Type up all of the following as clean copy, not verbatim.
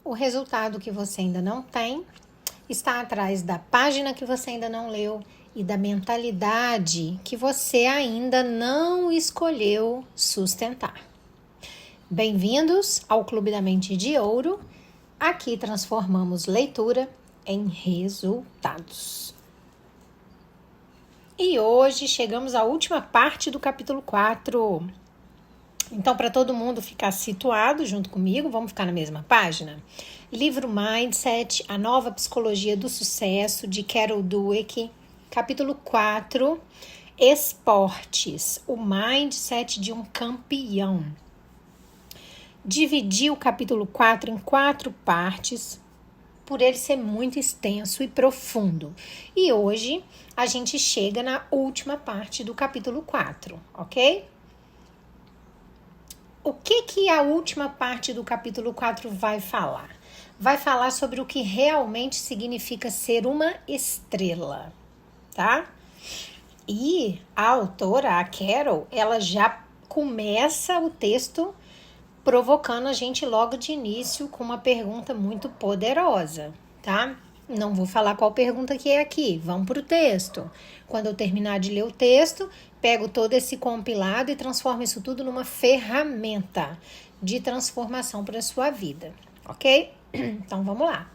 o resultado que você ainda não tem está atrás da página que você ainda não leu e da mentalidade que você ainda não escolheu sustentar. Bem-vindos ao Clube da Mente de Ouro. Aqui transformamos leitura em resultados. E hoje chegamos à última parte do capítulo 4. Então, para todo mundo ficar situado junto comigo, vamos ficar na mesma página? Livro Mindset, a nova psicologia do sucesso, de Carol Dweck, capítulo 4, esportes, o mindset de um campeão. Dividi o capítulo 4 em 4 partes, por ele ser muito extenso e profundo. E hoje a gente chega na última parte do capítulo 4, ok? O que a última parte do capítulo 4 vai falar? Vai falar sobre o que realmente significa ser uma estrela, tá? E a autora, a Carol, ela já começa o texto provocando a gente logo de início com uma pergunta muito poderosa, tá? Não vou falar qual pergunta que é aqui, vamos para o texto. Quando eu terminar de ler o texto, pego todo esse compilado e transformo isso tudo numa ferramenta de transformação para a sua vida, ok? Então vamos lá.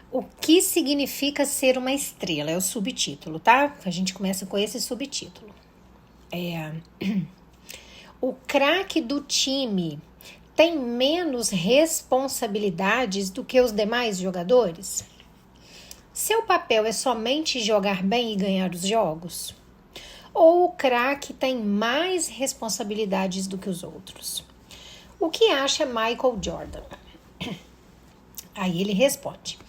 O que significa ser uma estrela? É o subtítulo, tá? A gente começa com esse subtítulo. O craque do time tem menos responsabilidades do que os demais jogadores? Seu papel é somente jogar bem e ganhar os jogos? Ou o craque tem mais responsabilidades do que os outros? O que acha Michael Jordan? Aí ele responde: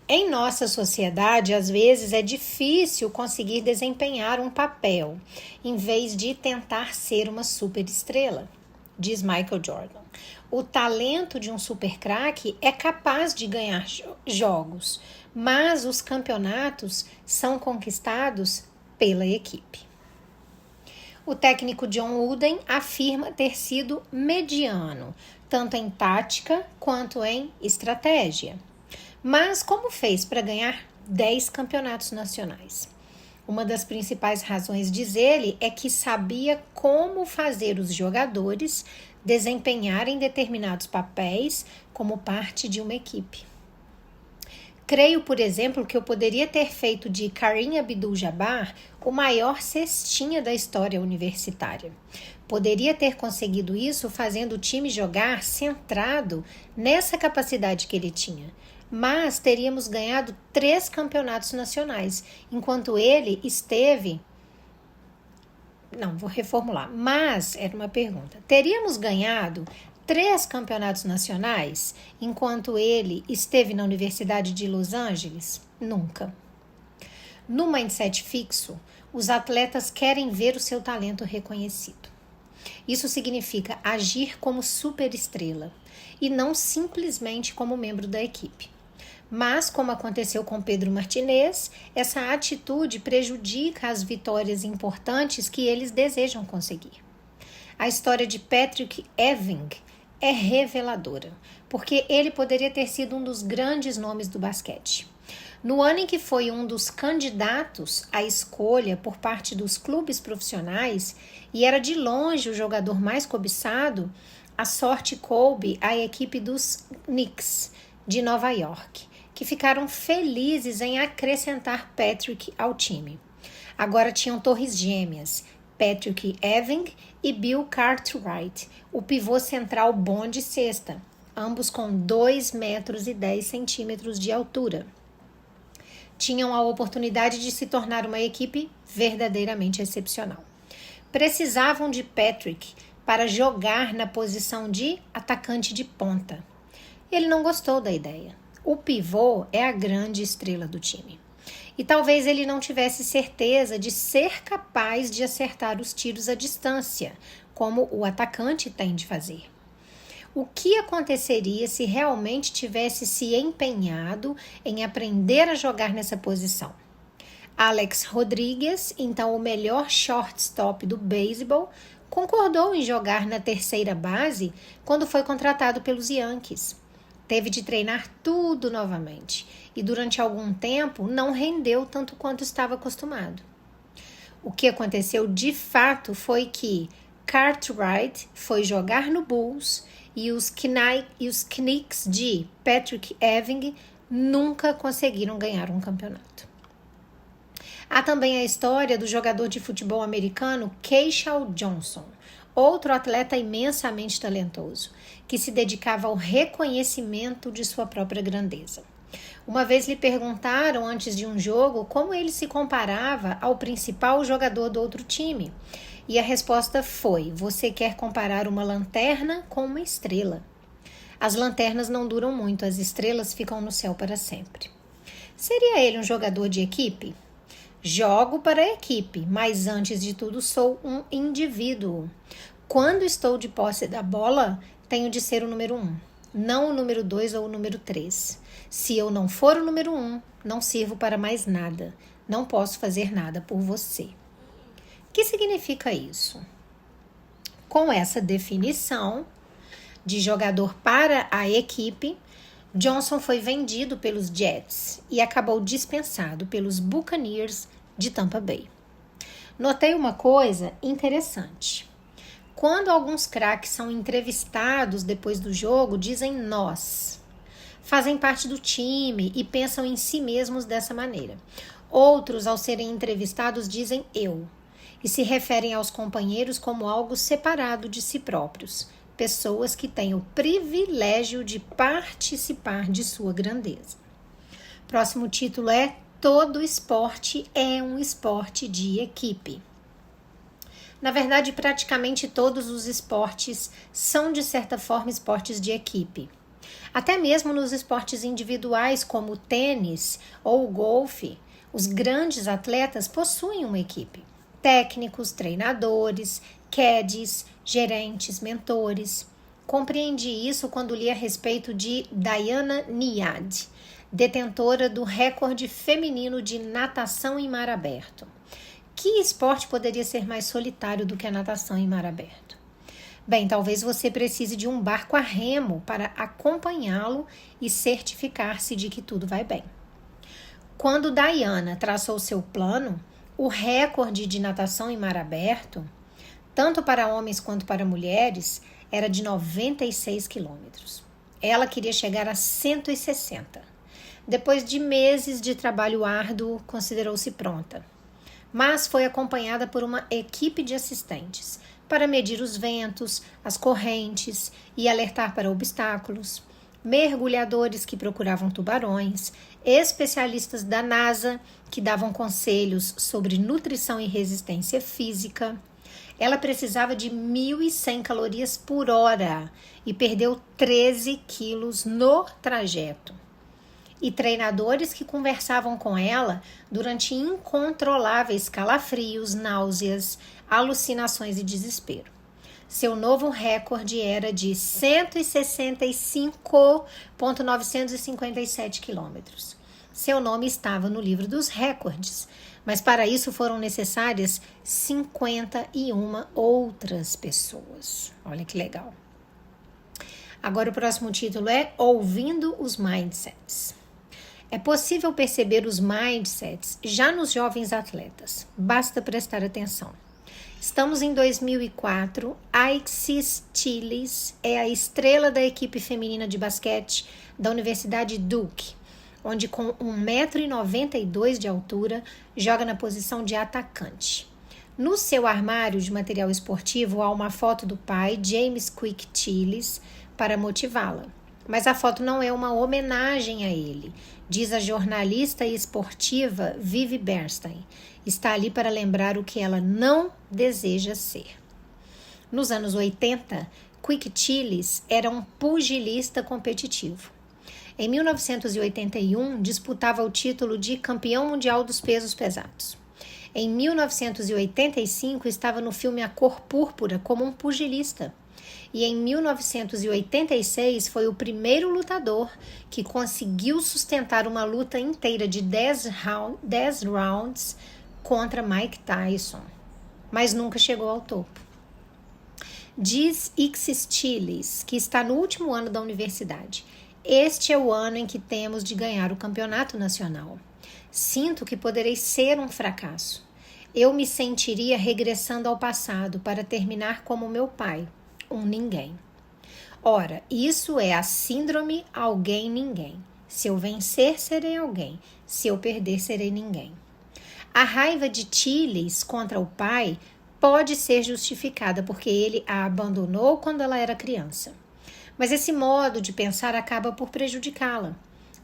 em nossa sociedade, às vezes é difícil conseguir desempenhar um papel, em vez de tentar ser uma superestrela, diz Michael Jordan. O talento de um super craque é capaz de ganhar jogos, mas os campeonatos são conquistados pela equipe. O técnico John Wooden afirma ter sido mediano, tanto em tática quanto em estratégia. Mas como fez para ganhar 10 campeonatos nacionais? Uma das principais razões, diz ele, é que sabia como fazer os jogadores desempenharem determinados papéis como parte de uma equipe. Creio, por exemplo, que eu poderia ter feito de Kareem Abdul-Jabbar o maior cestinha da história universitária. Poderia ter conseguido isso fazendo o time jogar centrado nessa capacidade que ele tinha. Mas teríamos ganhado 3 campeonatos nacionais, enquanto ele esteve... Não, vou reformular. Mas, era uma pergunta. Teríamos ganhado 3 campeonatos nacionais, enquanto ele esteve na Universidade de Los Angeles? Nunca. No mindset fixo, os atletas querem ver o seu talento reconhecido. Isso significa agir como superestrela e não simplesmente como membro da equipe. Mas, como aconteceu com Pedro Martinez, essa atitude prejudica as vitórias importantes que eles desejam conseguir. A história de Patrick Ewing é reveladora, porque ele poderia ter sido um dos grandes nomes do basquete. No ano em que foi um dos candidatos à escolha por parte dos clubes profissionais e era de longe o jogador mais cobiçado, a sorte coube à equipe dos Knicks de Nova York, que ficaram felizes em acrescentar Patrick ao time. Agora tinham torres gêmeas, Patrick Ewing e Bill Cartwright, o pivô central bom de cesta, ambos com 2 metros e 10 centímetros de altura. Tinham a oportunidade de se tornar uma equipe verdadeiramente excepcional. Precisavam de Patrick para jogar na posição de atacante de ponta. Ele não gostou da ideia. O pivô é a grande estrela do time. E talvez ele não tivesse certeza de ser capaz de acertar os tiros à distância, como o atacante tem de fazer. O que aconteceria se realmente tivesse se empenhado em aprender a jogar nessa posição? Alex Rodrigues, então o melhor shortstop do beisebol, concordou em jogar na terceira base quando foi contratado pelos Yankees. Teve de treinar tudo novamente e durante algum tempo não rendeu tanto quanto estava acostumado. O que aconteceu de fato foi que Cartwright foi jogar no Bulls e os Knicks de Patrick Ewing nunca conseguiram ganhar um campeonato. Há também a história do jogador de futebol americano Keyshawn Johnson, outro atleta imensamente talentoso, que se dedicava ao reconhecimento de sua própria grandeza. Uma vez lhe perguntaram antes de um jogo como ele se comparava ao principal jogador do outro time. E a resposta foi: você quer comparar uma lanterna com uma estrela. As lanternas não duram muito, as estrelas ficam no céu para sempre. Seria ele um jogador de equipe? Jogo para a equipe, mas antes de tudo sou um indivíduo. Quando estou de posse da bola, tenho de ser o número 1, não o número 2 ou o número 3. Se eu não for o número 1, não sirvo para mais nada. Não posso fazer nada por você. O que significa isso? Com essa definição de jogador para a equipe, Johnson foi vendido pelos Jets e acabou dispensado pelos Buccaneers de Tampa Bay. Notei uma coisa interessante. Quando alguns craques são entrevistados depois do jogo, dizem nós. Fazem parte do time e pensam em si mesmos dessa maneira. Outros, ao serem entrevistados, dizem eu e se referem aos companheiros como algo separado de si próprios, pessoas que têm o privilégio de participar de sua grandeza. Próximo título é Todo esporte é um esporte de equipe. Na verdade, praticamente todos os esportes são, de certa forma, esportes de equipe. Até mesmo nos esportes individuais, como o tênis ou o golfe, os grandes atletas possuem uma equipe. Técnicos, treinadores, caddies, gerentes, mentores. Compreendi isso quando li a respeito de Dayana Niad, detentora do recorde feminino de natação em mar aberto. Que esporte poderia ser mais solitário do que a natação em mar aberto? Bem, talvez você precise de um barco a remo para acompanhá-lo e certificar-se de que tudo vai bem. Quando Dayana traçou seu plano, o recorde de natação em mar aberto, tanto para homens quanto para mulheres, era de 96 quilômetros. Ela queria chegar a 160. Depois de meses de trabalho árduo, considerou-se pronta. Mas foi acompanhada por uma equipe de assistentes para medir os ventos, as correntes e alertar para obstáculos, mergulhadores que procuravam tubarões, especialistas da NASA que davam conselhos sobre nutrição e resistência física. Ela precisava de 1.100 calorias por hora e perdeu 13 quilos no trajeto. E treinadores que conversavam com ela durante incontroláveis calafrios, náuseas, alucinações e desespero. Seu novo recorde era de 165,957 quilômetros. Seu nome estava no livro dos recordes, mas para isso foram necessárias 51 outras pessoas. Olha que legal. Agora o próximo título é Ouvindo os Mindsets. É possível perceber os mindsets já nos jovens atletas. Basta prestar atenção. Estamos em 2004. Isis Chiles é a estrela da equipe feminina de basquete da Universidade Duke, onde com 1,92 m de altura joga na posição de atacante. No seu armário de material esportivo há uma foto do pai, James Quick Chiles, para motivá-la. Mas a foto não é uma homenagem a ele, diz a jornalista e esportiva Vivi Bernstein. Está ali para lembrar o que ela não deseja ser. Nos anos 80, Quick Chiles era um pugilista competitivo. Em 1981, disputava o título de campeão mundial dos pesos pesados. Em 1985, estava no filme A Cor Púrpura como um pugilista. E em 1986 foi o primeiro lutador que conseguiu sustentar uma luta inteira de 10 rounds contra Mike Tyson, mas nunca chegou ao topo. Diz Ixis Chiles, que está no último ano da universidade. Este é o ano em que temos de ganhar o campeonato nacional. Sinto que poderei ser um fracasso. Eu me sentiria regressando ao passado para terminar como meu pai, um ninguém. Ora, isso é a síndrome alguém-ninguém. Se eu vencer, serei alguém. Se eu perder, serei ninguém. A raiva de Chiles contra o pai pode ser justificada porque ele a abandonou quando ela era criança. Mas esse modo de pensar acaba por prejudicá-la.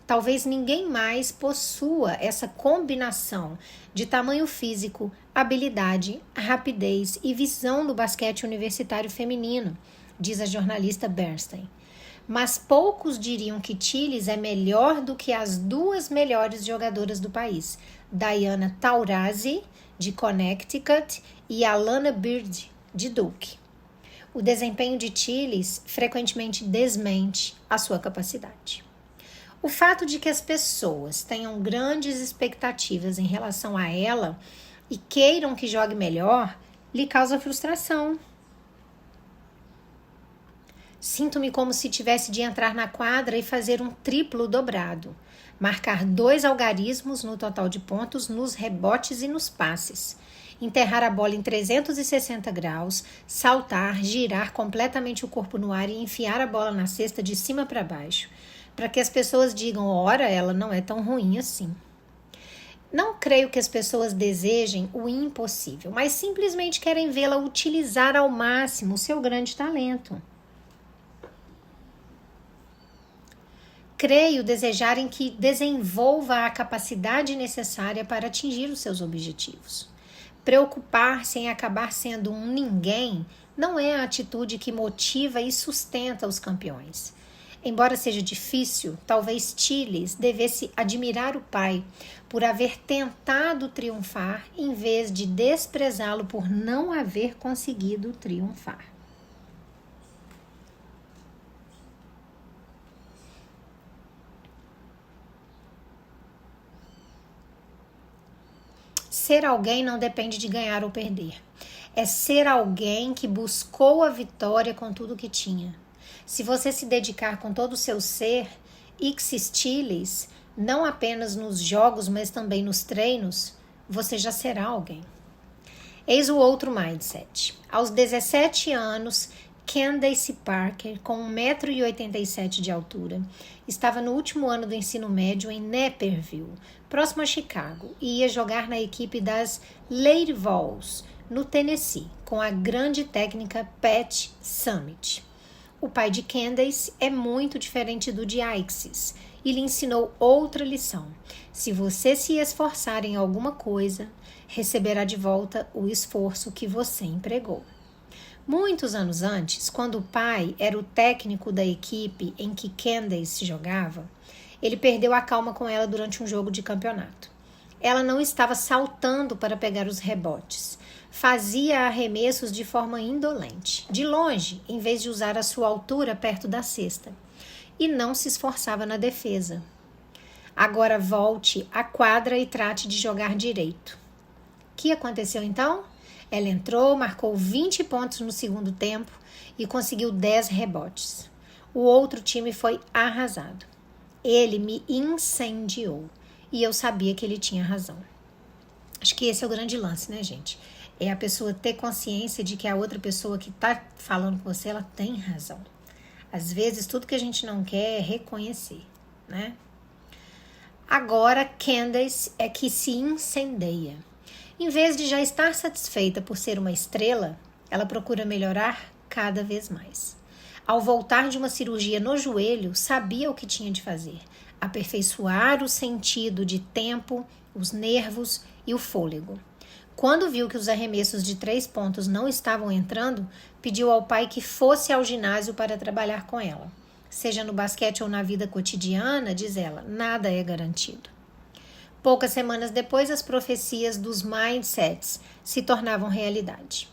Talvez ninguém mais possua essa combinação de tamanho físico, habilidade, rapidez e visão no basquete universitário feminino, diz a jornalista Bernstein. Mas poucos diriam que Chiles é melhor do que as duas melhores jogadoras do país, Diana Taurasi, de Connecticut, e Alana Bird, de Duke. O desempenho de Chiles frequentemente desmente a sua capacidade. O fato de que as pessoas tenham grandes expectativas em relação a ela e queiram que jogue melhor lhe causa frustração. Sinto-me como se tivesse de entrar na quadra e fazer um triplo dobrado, marcar 2 algarismos no total de pontos nos rebotes e nos passes, enterrar a bola em 360 graus, saltar, girar completamente o corpo no ar e enfiar a bola na cesta de cima para baixo, para que as pessoas digam, ora, ela não é tão ruim assim. Não creio que as pessoas desejem o impossível, mas simplesmente querem vê-la utilizar ao máximo o seu grande talento. Creio desejarem que desenvolva a capacidade necessária para atingir os seus objetivos. Preocupar-se em acabar sendo um ninguém não é a atitude que motiva e sustenta os campeões. Embora seja difícil, talvez Chiles devesse admirar o pai por haver tentado triunfar em vez de desprezá-lo por não haver conseguido triunfar. Ser alguém não depende de ganhar ou perder. É ser alguém que buscou a vitória com tudo que tinha. Se você se dedicar com todo o seu ser, Ixis Chiles, não apenas nos jogos, mas também nos treinos, você já será alguém. Eis o outro mindset. Aos 17 anos, Candace Parker, com 1,87 m de altura, estava no último ano do ensino médio em Naperville, próximo a Chicago, e ia jogar na equipe das Lady Vols, no Tennessee, com a grande técnica Pat Summitt. O pai de Candace é muito diferente do de Ixis e lhe ensinou outra lição. Se você se esforçar em alguma coisa, receberá de volta o esforço que você empregou. Muitos anos antes, quando o pai era o técnico da equipe em que Candace jogava, ele perdeu a calma com ela durante um jogo de campeonato. Ela não estava saltando para pegar os rebotes. Fazia arremessos de forma indolente, de longe, em vez de usar a sua altura perto da cesta. E não se esforçava na defesa. Agora volte à quadra e trate de jogar direito. O que aconteceu então? Ela entrou, marcou 20 pontos no segundo tempo e conseguiu 10 rebotes. O outro time foi arrasado. Ele me incendiou e eu sabia que ele tinha razão. Acho que esse é o grande lance, né, gente? É a pessoa ter consciência de que a outra pessoa que está falando com você, ela tem razão. Às vezes, tudo que a gente não quer é reconhecer, né? Agora, Candace é que se incendeia. Em vez de já estar satisfeita por ser uma estrela, ela procura melhorar cada vez mais. Ao voltar de uma cirurgia no joelho, sabia o que tinha de fazer: aperfeiçoar o sentido de tempo, os nervos e o fôlego. Quando viu que os arremessos de 3 pontos não estavam entrando, pediu ao pai que fosse ao ginásio para trabalhar com ela. Seja no basquete ou na vida cotidiana, diz ela, nada é garantido. Poucas semanas depois, as profecias dos mindsets se tornavam realidade.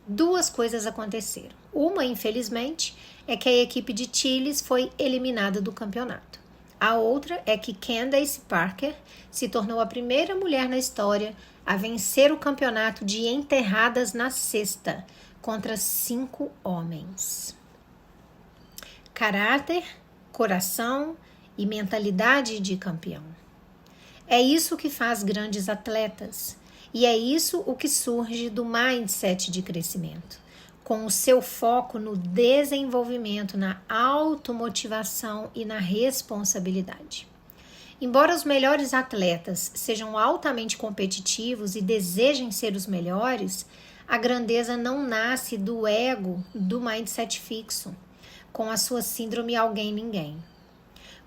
2 coisas aconteceram. Uma, infelizmente, é que a equipe de Chiles foi eliminada do campeonato. A outra é que Candace Parker se tornou a primeira mulher na história a vencer o campeonato de enterradas na cesta, contra 5 homens. Caráter, coração e mentalidade de campeão. É isso que faz grandes atletas e é isso o que surge do mindset de crescimento, com o seu foco no desenvolvimento, na automotivação e na responsabilidade. Embora os melhores atletas sejam altamente competitivos e desejem ser os melhores, a grandeza não nasce do ego do mindset fixo, com a sua síndrome alguém-ninguém.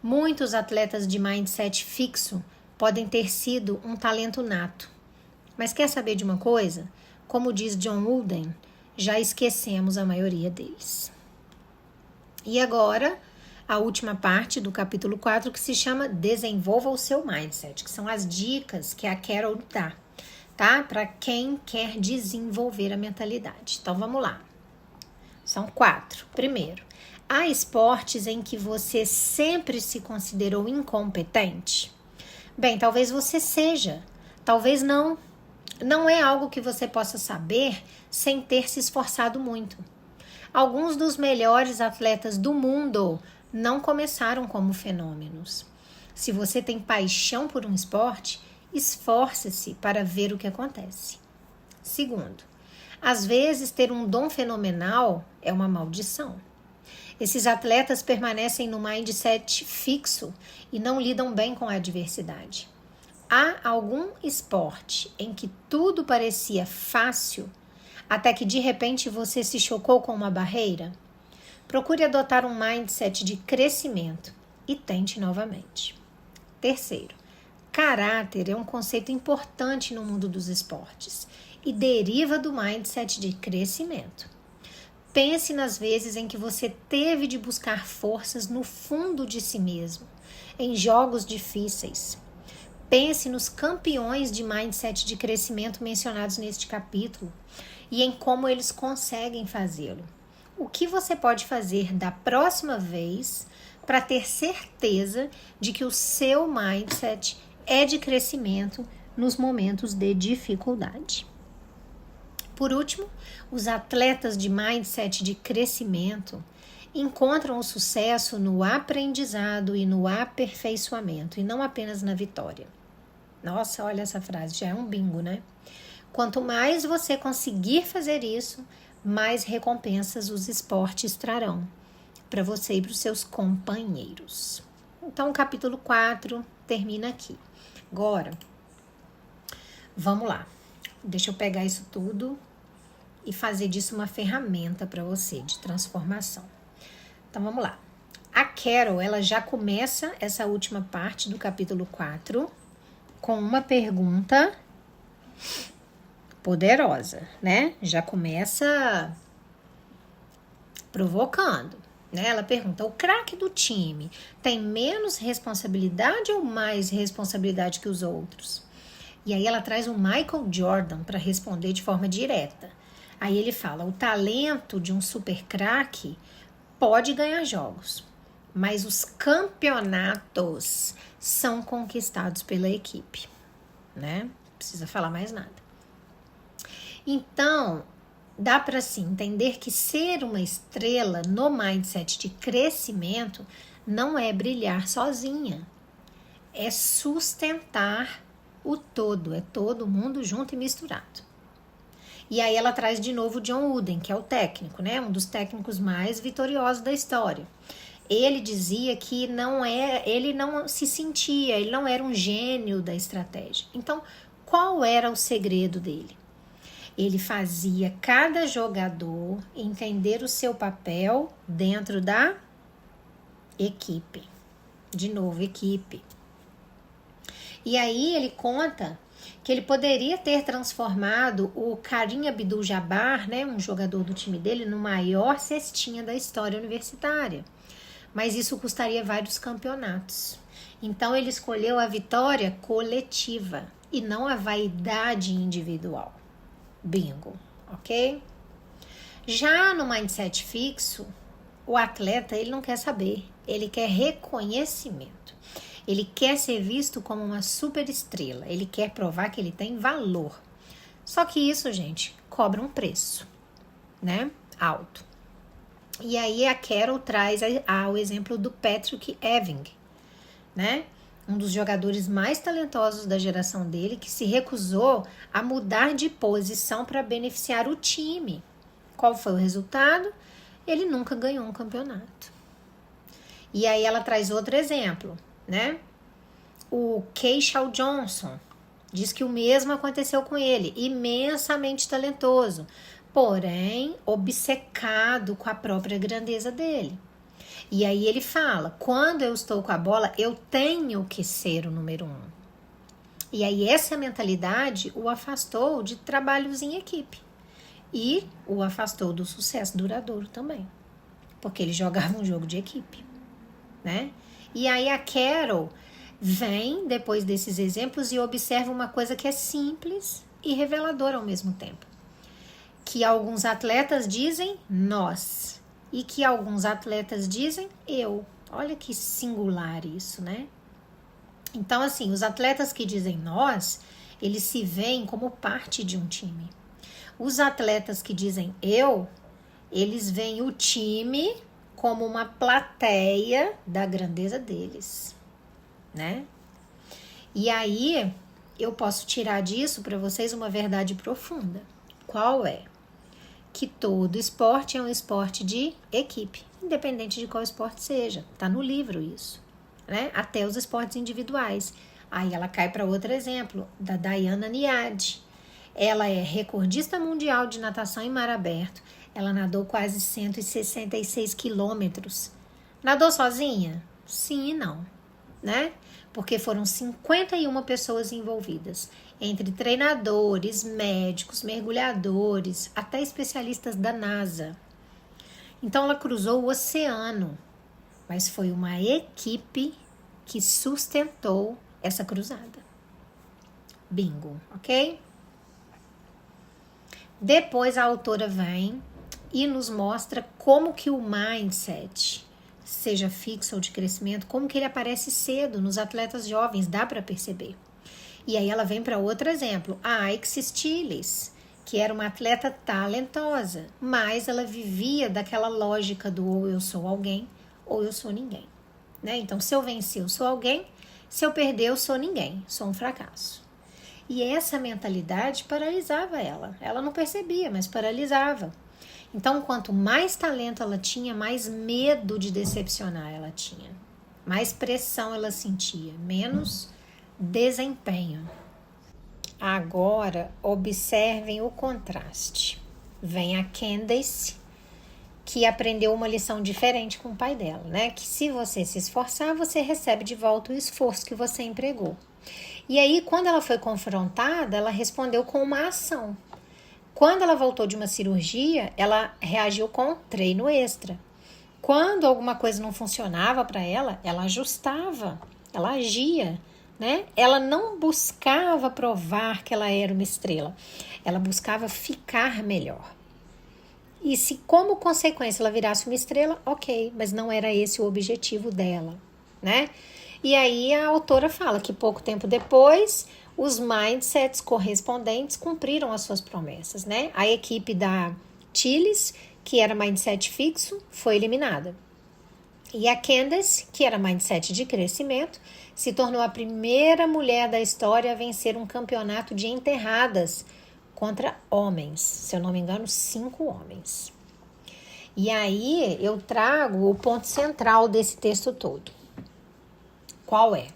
Muitos atletas de mindset fixo podem ter sido um talento nato. Mas quer saber de uma coisa? Como diz John Wooden, já esquecemos a maioria deles. E agora, a última parte do capítulo 4, que se chama Desenvolva o seu mindset, que são as dicas que a Carol dá, tá? Para quem quer desenvolver a mentalidade. Então, vamos lá. São 4. Primeiro, há esportes em que você sempre se considerou incompetente? Bem, talvez você seja, talvez não. Não é algo que você possa saber sem ter se esforçado muito. Alguns dos melhores atletas do mundo não começaram como fenômenos. Se você tem paixão por um esporte, esforce-se para ver o que acontece. Segundo, às vezes ter um dom fenomenal é uma maldição. Esses atletas permanecem no mindset fixo e não lidam bem com a adversidade. Há algum esporte em que tudo parecia fácil, até que de repente você se chocou com uma barreira? Procure adotar um mindset de crescimento e tente novamente. Terceiro, caráter é um conceito importante no mundo dos esportes e deriva do mindset de crescimento. Pense nas vezes em que você teve de buscar forças no fundo de si mesmo, em jogos difíceis. Pense nos campeões de mindset de crescimento mencionados neste capítulo e em como eles conseguem fazê-lo. O que você pode fazer da próxima vez para ter certeza de que o seu mindset é de crescimento nos momentos de dificuldade? Por último, os atletas de mindset de crescimento encontram o sucesso no aprendizado e no aperfeiçoamento, e não apenas na vitória. Nossa, olha essa frase, já é um bingo, né? Quanto mais você conseguir fazer isso, mais recompensas os esportes trarão para você e para os seus companheiros. Então, o capítulo 4 termina aqui. Agora, vamos lá. Deixa eu pegar isso tudo e fazer disso uma ferramenta para você de transformação. Então, vamos lá. A Carol, ela já começa essa última parte do capítulo 4 com uma pergunta poderosa, né? Já começa provocando, né? Ela pergunta, o craque do time tem menos responsabilidade ou mais responsabilidade que os outros? E aí ela traz o Michael Jordan para responder de forma direta. Aí ele fala, o talento de um super craque pode ganhar jogos, mas os campeonatos são conquistados pela equipe, né? Não precisa falar mais nada. Então, dá para sim entender que ser uma estrela no mindset de crescimento não é brilhar sozinha, é sustentar o todo, é todo mundo junto e misturado. E aí ela traz de novo John Wooden, que é o técnico, né? Um dos técnicos mais vitoriosos da história. Ele dizia que ele não se sentia, ele não era um gênio da estratégia. Então, qual era o segredo dele? Ele fazia cada jogador entender o seu papel dentro da equipe. De novo, equipe. E aí ele conta que ele poderia ter transformado o Kareem Abdul-Jabbar, né, um jogador do time dele, no maior cestinha da história universitária. Mas isso custaria vários campeonatos. Então ele escolheu a vitória coletiva e não a vaidade individual. Bingo, ok? Já no mindset fixo, o atleta ele não quer saber, ele quer reconhecimento. Ele quer ser visto como uma super estrela, ele quer provar que ele tem valor. Só que isso, gente, cobra um preço, né? Alto. E aí a Carol traz o exemplo do Patrick Ewing, né? Um dos jogadores mais talentosos da geração dele, que se recusou a mudar de posição para beneficiar o time. Qual foi o resultado? Ele nunca ganhou um campeonato. E aí ela traz outro exemplo, né? O Keyshawn Johnson diz que o mesmo aconteceu com ele, imensamente talentoso, porém obcecado com a própria grandeza dele. E aí ele fala, quando eu estou com a bola, eu tenho que ser o número 1. E aí essa mentalidade o afastou de trabalhos em equipe. E o afastou do sucesso duradouro também. Porque ele jogava um jogo de equipe, né? E aí a Carol vem, depois desses exemplos, e observa uma coisa que é simples e reveladora ao mesmo tempo. Que alguns atletas dizem nós. E que alguns atletas dizem eu. Olha que singular isso, né? Então, assim, os atletas que dizem nós, eles se veem como parte de um time. Os atletas que dizem eu, eles veem o time como uma plateia da grandeza deles, né? E aí, eu posso tirar disso para vocês uma verdade profunda. Qual é? Que todo esporte é um esporte de equipe, independente de qual esporte seja. Tá no livro isso, né? Até os esportes individuais. Aí ela cai para outro exemplo, da Dayana Niad. Ela é recordista mundial de natação em mar aberto. Ela nadou quase 166 quilômetros. Nadou sozinha? Sim e não, né? Porque foram 51 pessoas envolvidas, entre treinadores, médicos, mergulhadores, até especialistas da NASA. Então ela cruzou o oceano, mas foi uma equipe que sustentou essa cruzada. Bingo, ok? Depois a autora vem e nos mostra como que o mindset, seja fixo ou de crescimento, como que ele aparece cedo nos atletas jovens, dá para perceber. E aí ela vem para outro exemplo, a Ike Stiles, que era uma atleta talentosa, mas ela vivia daquela lógica do ou eu sou alguém ou eu sou ninguém, né? Então, se eu vencer, eu sou alguém, se eu perder, eu sou ninguém, sou um fracasso. E essa mentalidade paralisava ela. Ela não percebia, mas paralisava. Então, quanto mais talento ela tinha, mais medo de decepcionar ela tinha. Mais pressão ela sentia, menos desempenho. Agora, observem o contraste. Vem a Candace, que aprendeu uma lição diferente com o pai dela, né? Que se você se esforçar, você recebe de volta o esforço que você empregou. E aí, quando ela foi confrontada, ela respondeu com uma ação. Quando ela voltou de uma cirurgia, ela reagiu com treino extra. Quando alguma coisa não funcionava para ela, ela ajustava, ela agia, né? Ela não buscava provar que ela era uma estrela, ela buscava ficar melhor. E se como consequência ela virasse uma estrela, ok, mas não era esse o objetivo dela, né? E aí a autora fala que pouco tempo depois, os mindsets correspondentes cumpriram as suas promessas, né? A equipe da Chiles, que era mindset fixo, foi eliminada. E a Candace, que era mindset de crescimento, se tornou a primeira mulher da história a vencer um campeonato de enterradas contra homens. Se eu não me engano, 5 homens. E aí eu trago o ponto central desse texto todo. Qual é?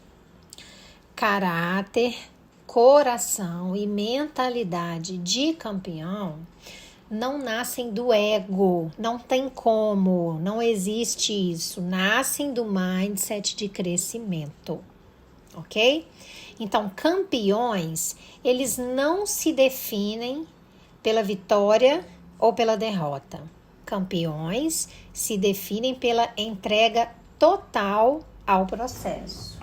Caráter, coração e mentalidade de campeão não nascem do ego, não tem como, não existe isso. Nascem do mindset de crescimento, ok? Então, campeões, eles não se definem pela vitória ou pela derrota. Campeões se definem pela entrega total ao processo.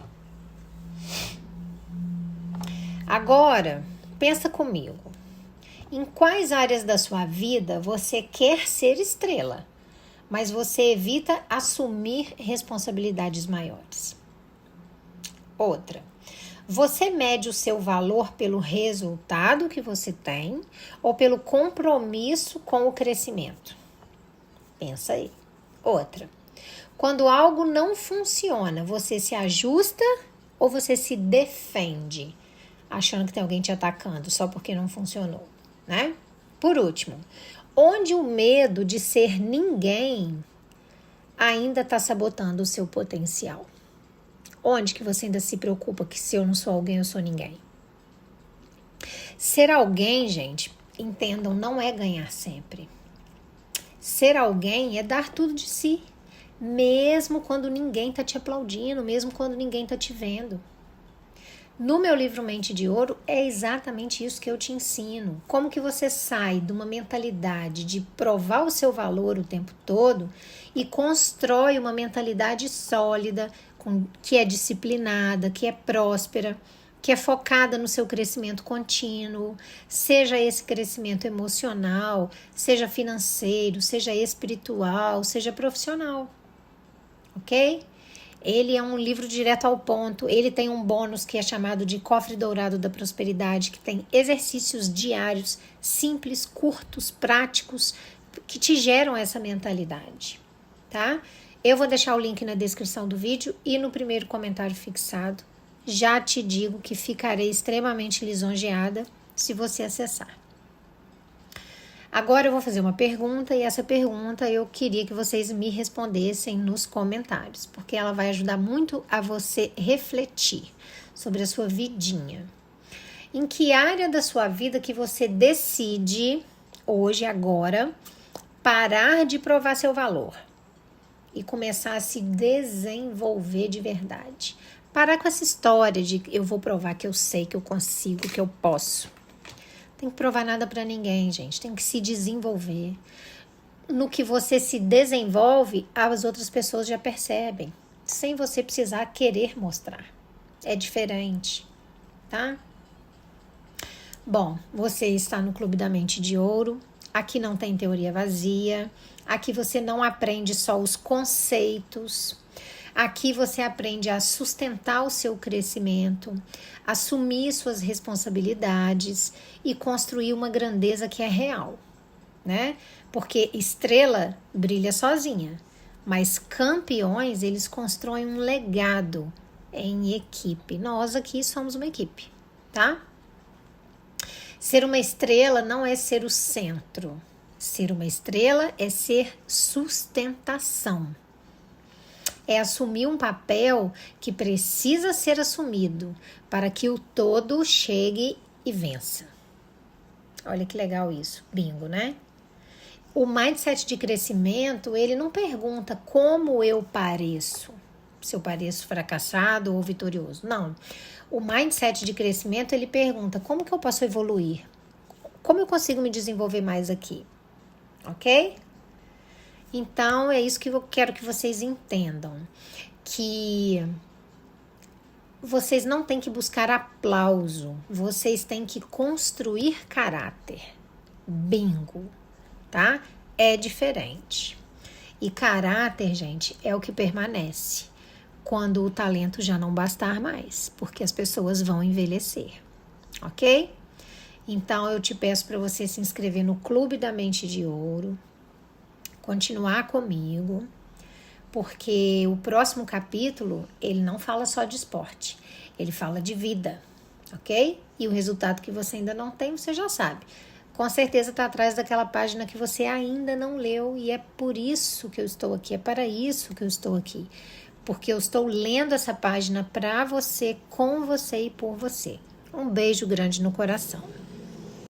Agora, pensa comigo. Em quais áreas da sua vida você quer ser estrela, mas você evita assumir responsabilidades maiores? Outra, Você mede o seu valor pelo resultado que você tem ou pelo compromisso com o crescimento? Pensa aí. Outra. Quando algo não funciona, você se ajusta ou você se defende, achando que tem alguém te atacando só porque não funcionou, né? Por último, onde o medo de ser ninguém ainda está sabotando o seu potencial? Onde que você ainda se preocupa que se eu não sou alguém, eu sou ninguém? Ser alguém, gente, entendam, não é ganhar sempre. Ser alguém é dar tudo de si, mesmo quando ninguém está te aplaudindo, mesmo quando ninguém está te vendo. No meu livro Mente de Ouro, é exatamente isso que eu te ensino. Como que você sai de uma mentalidade de provar o seu valor o tempo todo e constrói uma mentalidade sólida, que é disciplinada, que é próspera, que é focada no seu crescimento contínuo, seja esse crescimento emocional, seja financeiro, seja espiritual, seja profissional, ok? Ele é um livro direto ao ponto, ele tem um bônus que é chamado de Cofre Dourado da Prosperidade, que tem exercícios diários, simples, curtos, práticos, que te geram essa mentalidade, tá? Eu vou deixar o link na descrição do vídeo e no primeiro comentário fixado. Já te digo que ficarei extremamente lisonjeada se você acessar. Agora eu vou fazer uma pergunta e essa pergunta eu queria que vocês me respondessem nos comentários, porque ela vai ajudar muito a você refletir sobre a sua vidinha. Em que área da sua vida que você decide, hoje, agora, parar de provar seu valor e começar a se desenvolver de verdade? Parar com essa história de eu vou provar que eu sei, que eu consigo, que eu posso. Tem que provar nada para ninguém, gente. Tem que se desenvolver. No que você se desenvolve, as outras pessoas já percebem, sem você precisar querer mostrar. É diferente, tá? Bom, você está no Clube da Mente de Ouro. Aqui não tem teoria vazia. Aqui você não aprende só os conceitos. Aqui você aprende a sustentar o seu crescimento, assumir suas responsabilidades e construir uma grandeza que é real, né? Porque estrela brilha sozinha, mas campeões, eles constroem um legado em equipe. Nós aqui somos uma equipe, tá? Ser uma estrela não é ser o centro. Ser uma estrela é ser sustentação. É assumir um papel que precisa ser assumido para que o todo chegue e vença. Olha que legal isso, bingo, né? O mindset de crescimento, ele não pergunta como eu pareço, se eu pareço fracassado ou vitorioso, não. O mindset de crescimento, ele pergunta como que eu posso evoluir, como eu consigo me desenvolver mais aqui, ok? Então, é isso que eu quero que vocês entendam, que vocês não têm que buscar aplauso, vocês têm que construir caráter. Bingo, tá? É diferente. E caráter, gente, é o que permanece quando o talento já não bastar mais, porque as pessoas vão envelhecer, ok? Então, eu te peço para você se inscrever no Clube da Mente de Ouro, continuar comigo, porque o próximo capítulo, ele não fala só de esporte, ele fala de vida, ok? E o resultado que você ainda não tem, você já sabe. Com certeza está atrás daquela página que você ainda não leu e é por isso que eu estou aqui, é para isso que eu estou aqui. Porque eu estou lendo essa página para você, com você e por você. Um beijo grande no coração.